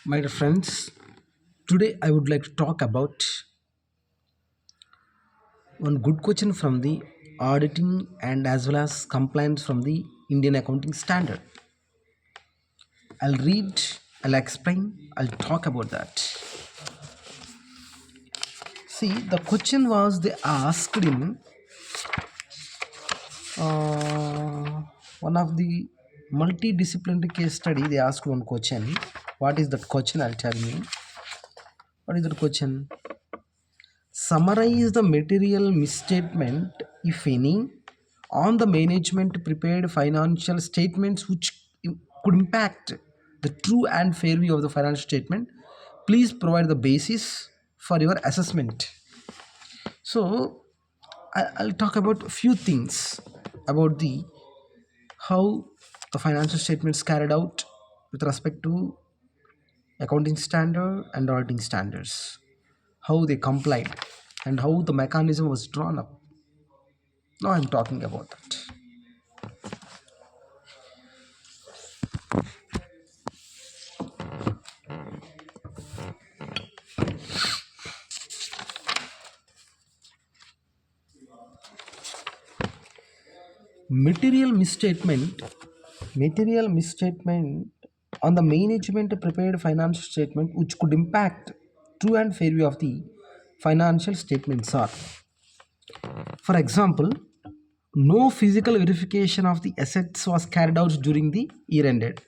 My dear friends, today I would like to talk about one good question from the auditing and as well as compliance from the Indian accounting standard. I'll read, I'll explain, I'll talk about that. See, the question was they asked in one of the multidisciplinary case study. They asked one question. What is that question? I'll tell you. What is that question? Summarize the material misstatement, if any, on the management prepared financial statements which could impact the true and fair view of the financial statement. Please provide the basis for your assessment. So I'll talk about a few things about the how the financial statements carried out with respect to accounting standard and auditing standards, how they complied, and how the mechanism was drawn up. Now I'm talking about that. Material misstatement on the management prepared financial statement which could impact true and fair view of the financial statements are, for example, no physical verification of the assets was carried out during the year ended,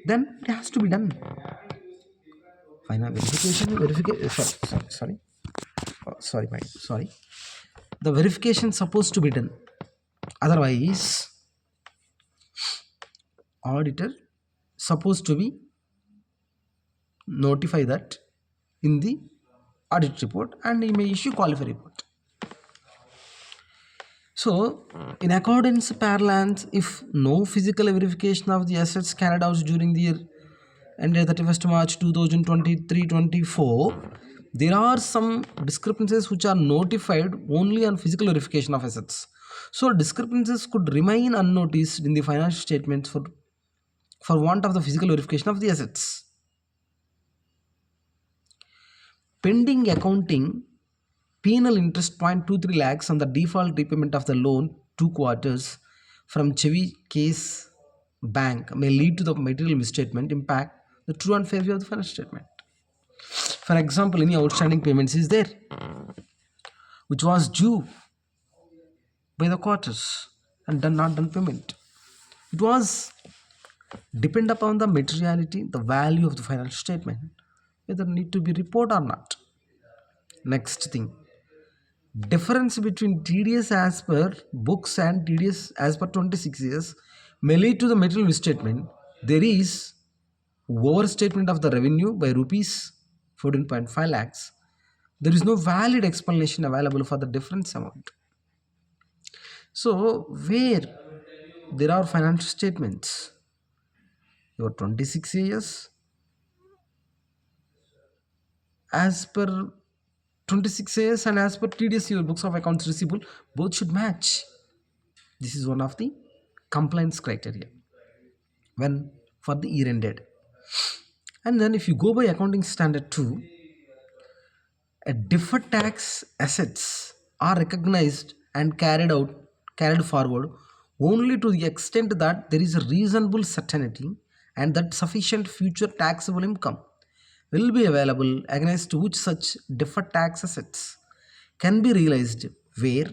then it has to be done. Final verification, sorry, sorry, sorry, the verification supposed to be done. Otherwise, auditor supposed to be notify that in the audit report, and he may issue qualified report. So, in accordance parlance, if no physical verification of the assets carried out during the year ended 31st March 2023-24, there are some discrepancies which are notified only on physical verification of assets. So, discrepancies could remain unnoticed in the financial statements for want of the physical verification of the assets. Pending accounting penal interest 0.23 lakhs on the default repayment of the loan 2 quarters from Chevy Case Bank may lead to the material misstatement impact the true and fair view of the financial statement. For example, any outstanding payments is there which was due by the quarters and not done payment. It was depend upon the materiality, the value of the financial statement, whether need to be reported or not. Next thing, difference between TDS as per books and TDS as per 26 years may lead to the material misstatement. There is overstatement of the revenue by rupees 14.5 lakhs. There is no valid explanation available for the difference amount. So, where there are financial statements, your 26 years as per 26 years and as per TDS, your books of accounts receivable, both should match. This is one of the compliance criteria when for the year ended. And then if you go by accounting standard 2, a deferred tax assets are recognized and carried forward only to the extent that there is a reasonable certainty and that sufficient future taxable income will be available against which such deferred tax assets can be realized, where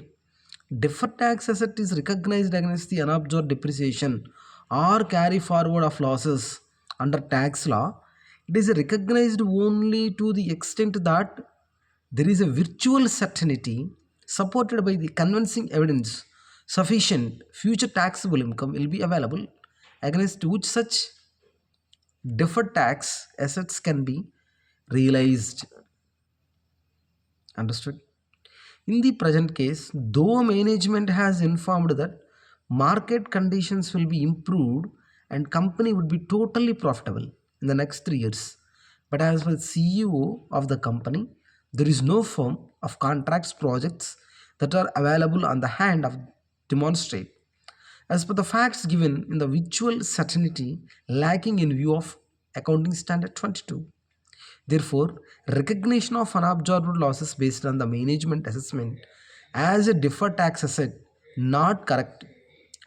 deferred tax asset is recognized against the unabsorbed depreciation or carry forward of losses under tax law. It is recognized only to the extent that there is a virtual certainty supported by the convincing evidence sufficient future taxable income will be available against which such deferred tax assets can be realized. Understood? In the present case, though management has informed that market conditions will be improved and company would be totally profitable in the next 3 years, but as per the CEO of the company, there is no firm of contracts projects that are available on the hand of demonstrate as per the facts given in the virtual certainty lacking in view of accounting standard 22. Therefore, recognition of unabsorbed losses based on the management assessment as a deferred tax asset not correct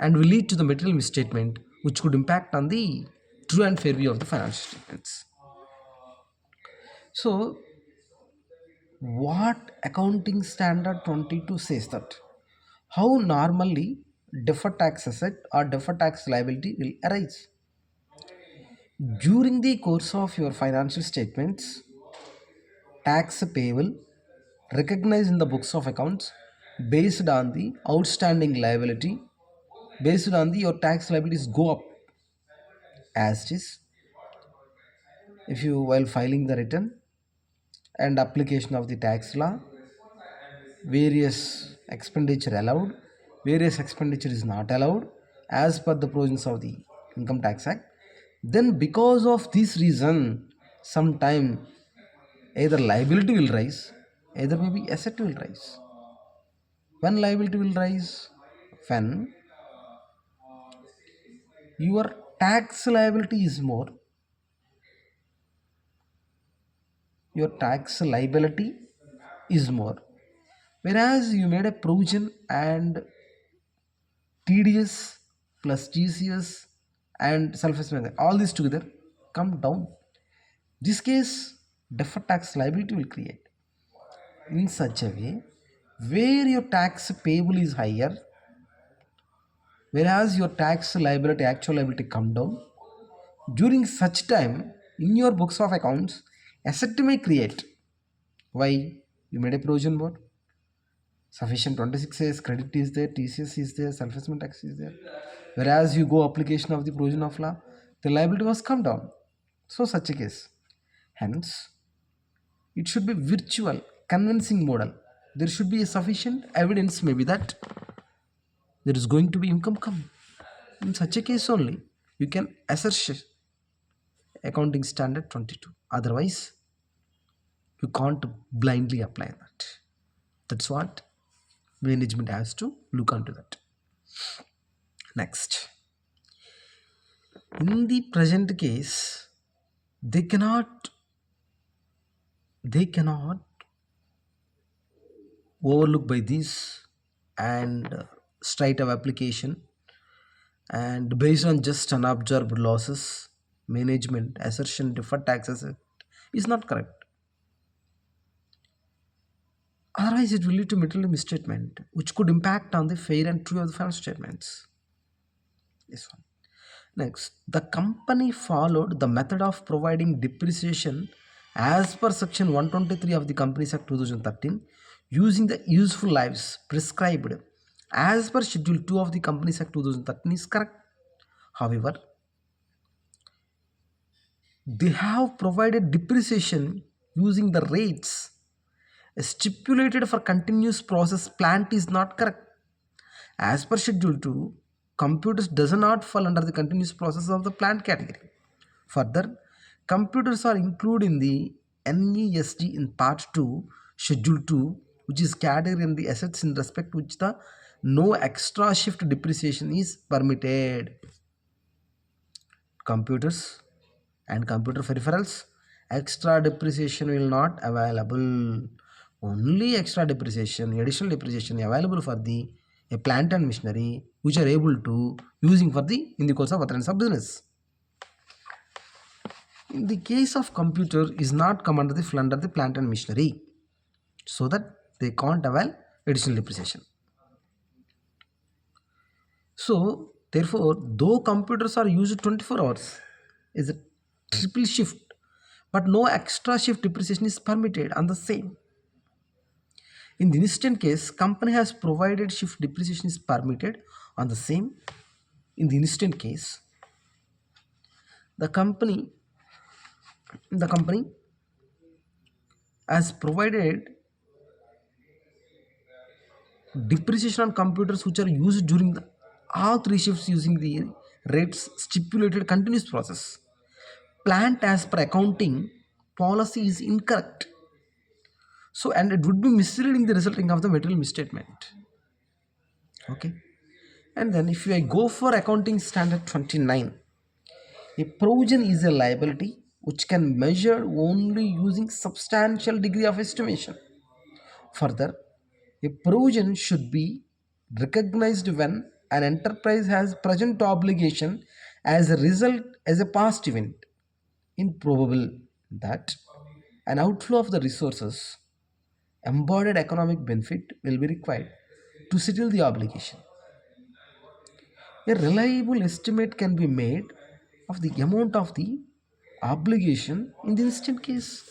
and will lead to the material misstatement which could impact on the true and fair view of the financial statements. So, what accounting standard 22 says that how normally deferred tax asset or deferred tax liability will arise during the course of your financial statements. Tax payable recognized in the books of accounts based on the outstanding liability, based on the your tax liabilities go up as it is if you while filing the return and application of the tax law, various expenditure allowed, various expenditure is not allowed as per the provisions of the income tax act. Then because of this reason, sometime either liability will rise, either maybe asset will rise. When liability will rise? When your tax liability is more, your tax liability is more, whereas you made a provision and TDS plus TCS and self-assessment, all these together come down. This case, deferred tax liability will create in such a way where your tax payable is higher, whereas your tax liability, actual liability come down. During such time, in your books of accounts, asset may create. Why? You made a provision more. Sufficient 26 says credit is there, TCS is there, self-assessment tax is there. Whereas you go application of the provision of law, the liability was come down. So such a case. Hence, it should be virtual, convincing model. There should be a sufficient evidence maybe that there is going to be income coming. In such a case only, you can assert accounting standard 22. Otherwise, you can't blindly apply that. That's what management has to look onto that. Next, in the present case, they cannot overlook by this and straight of application and based on just unabsorbed losses, management assertion deferred taxes is not correct. Otherwise, it will lead to material misstatement, which could impact on the fair and true of the financial statements. This one. Next, the company followed the method of providing depreciation as per section 123 of the Companies Act 2013 using the useful lives prescribed as per schedule 2 of the Companies Act 2013 is correct. However, they have provided depreciation using the rates stipulated for continuous process plant is not correct. As per schedule 2, computers does not fall under the continuous process of the plant category. Further, computers are included in the NESD in part 2, schedule 2, which is category in the assets in respect to which the no extra shift depreciation is permitted. Computers and computer peripherals, extra depreciation will not available. Only extra depreciation, additional depreciation available for the a plant and machinery which are able to using for the in the course of occurrence of business. In the case of computer is not come under the plant and machinery, so that they can't avail additional depreciation. So therefore, though computers are used 24 hours, is a triple shift, but no extra shift depreciation is permitted on the same. In the instant case, company has provided shift depreciation is permitted on the same. In the instant case, the company has provided depreciation on computers which are used during all three shifts using the rates stipulated continuous process. Plant as per accounting policy is incorrect. So, and it would be misleading the resulting of the material misstatement. Okay. And then if I go for accounting standard 29, a provision is a liability which can measure only using substantial degree of estimation. Further, a provision should be recognized when an enterprise has present obligation as a result as a past event, improbable that an outflow of the resources embodied economic benefit will be required to settle the obligation. A reliable estimate can be made of the amount of the obligation in the instant case.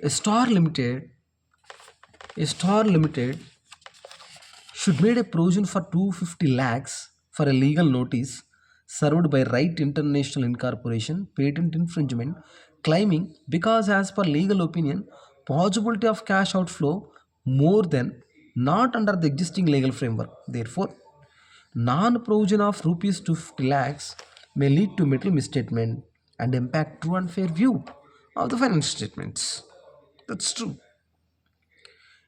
A star limited, a star limited should made a provision for 250 lakhs for a legal notice served by Right International Incorporation patent infringement, claiming because as per legal opinion possibility of cash outflow more than not under the existing legal framework. Therefore, non-provision of rupees 250 lakhs may lead to material misstatement and impact true and fair view of the financial statements. That's true.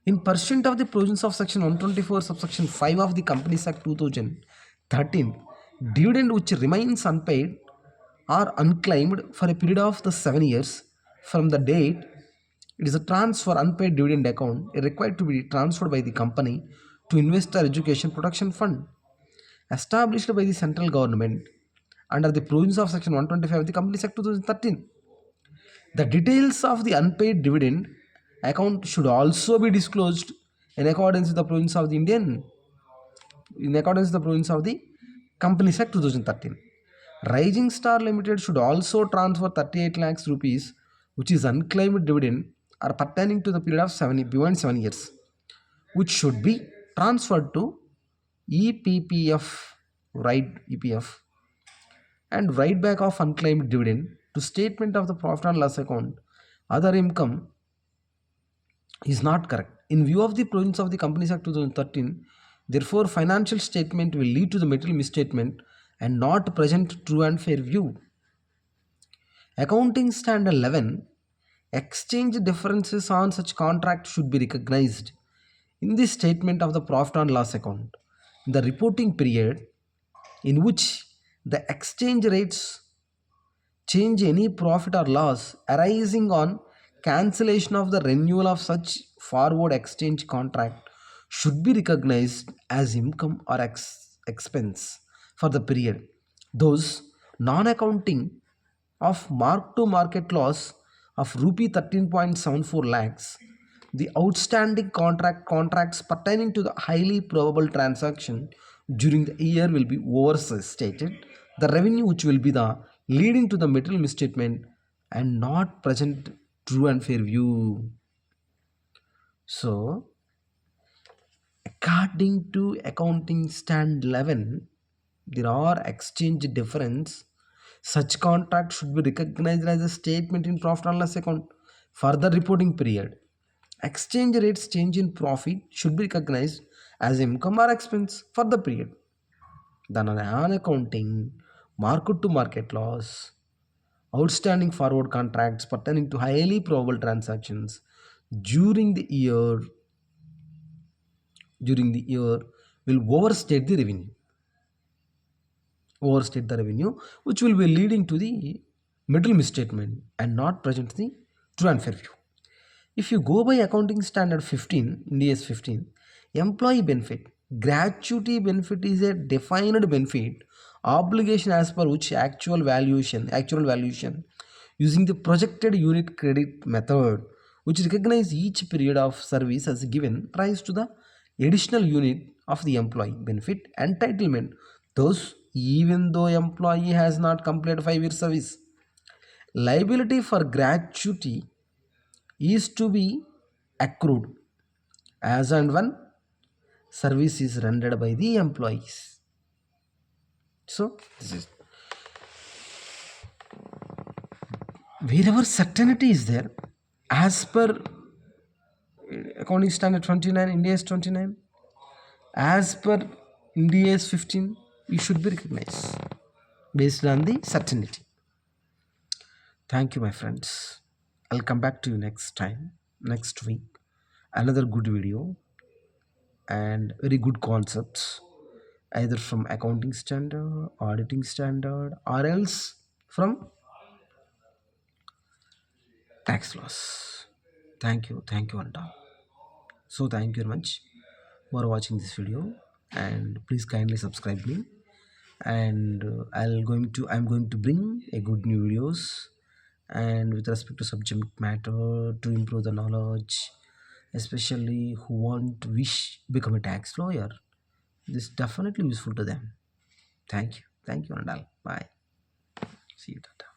In pursuant of the provisions of Section 124, subsection 5 of the Companies Act 2013, dividend which remains unpaid or unclaimed for a period of the 7 years from the date it is a transfer unpaid dividend account is required to be transferred by the company to Investor Education Protection Fund established by the central government under the provisions of Section 125 of the Companies Act 2013. The details of the unpaid dividend account should also be disclosed in accordance with the provisions of the Companies Act 2013. Rising Star Limited should also transfer 38 lakhs rupees, which is unclaimed dividend, are pertaining to the period of beyond 7 years, which should be transferred to EPPF, right EPF, and write back of unclaimed dividend to statement of the profit and loss account. Other income is not correct. In view of the provisions of the Companies Act 2013, therefore, financial statement will lead to the material misstatement and not present true and fair view. Accounting Standard 11, exchange differences on such contract should be recognized in the statement of the profit and loss account. The reporting period in which the exchange rates change any profit or loss arising on cancellation of the renewal of such forward exchange contract should be recognized as income or expense for the period. Those non-accounting of mark to market loss of rupee 13.74 lakhs, the outstanding contracts pertaining to the highly probable transaction during the year will be overstated. The revenue which will be the leading to the material misstatement and not present true and fair view. So, according to accounting stand 11, there are exchange difference. Such contract should be recognized as a statement in profit and loss account for the reporting period. Exchange rates change in profit should be recognized as income or expense for the period. Then on accounting, market to market loss, outstanding forward contracts pertaining to highly probable transactions during the year during the year will overstate the revenue, which will be leading to the middle misstatement and not present the true and fair view. If you go by accounting standard 15, India's 15, employee benefit, gratuity benefit is a defined benefit obligation as per which actual valuation using the projected unit credit method, which recognize each period of service as given rise to the additional unit of the employee benefit entitlement. Thus, even though employee has not completed 5 years service, liability for gratuity is to be accrued as and when service is rendered by the employees. So, this is wherever certainty is there, as per accounting standard 29, India is 29, as per India is 15, you should be recognized based on the certainty. Thank you, my friends. I'll come back to you next time, next week. Another good video and very good concepts. either from accounting standard, auditing standard, or else from tax laws. Thank you, and all. So thank you very much for watching this video, and please kindly subscribe me. And I'm going to bring a good new videos, and with respect to subject matter to improve the knowledge, especially who want to wish become a tax lawyer. This is definitely useful to them. Thank you, and all. Bye. See you. Tata.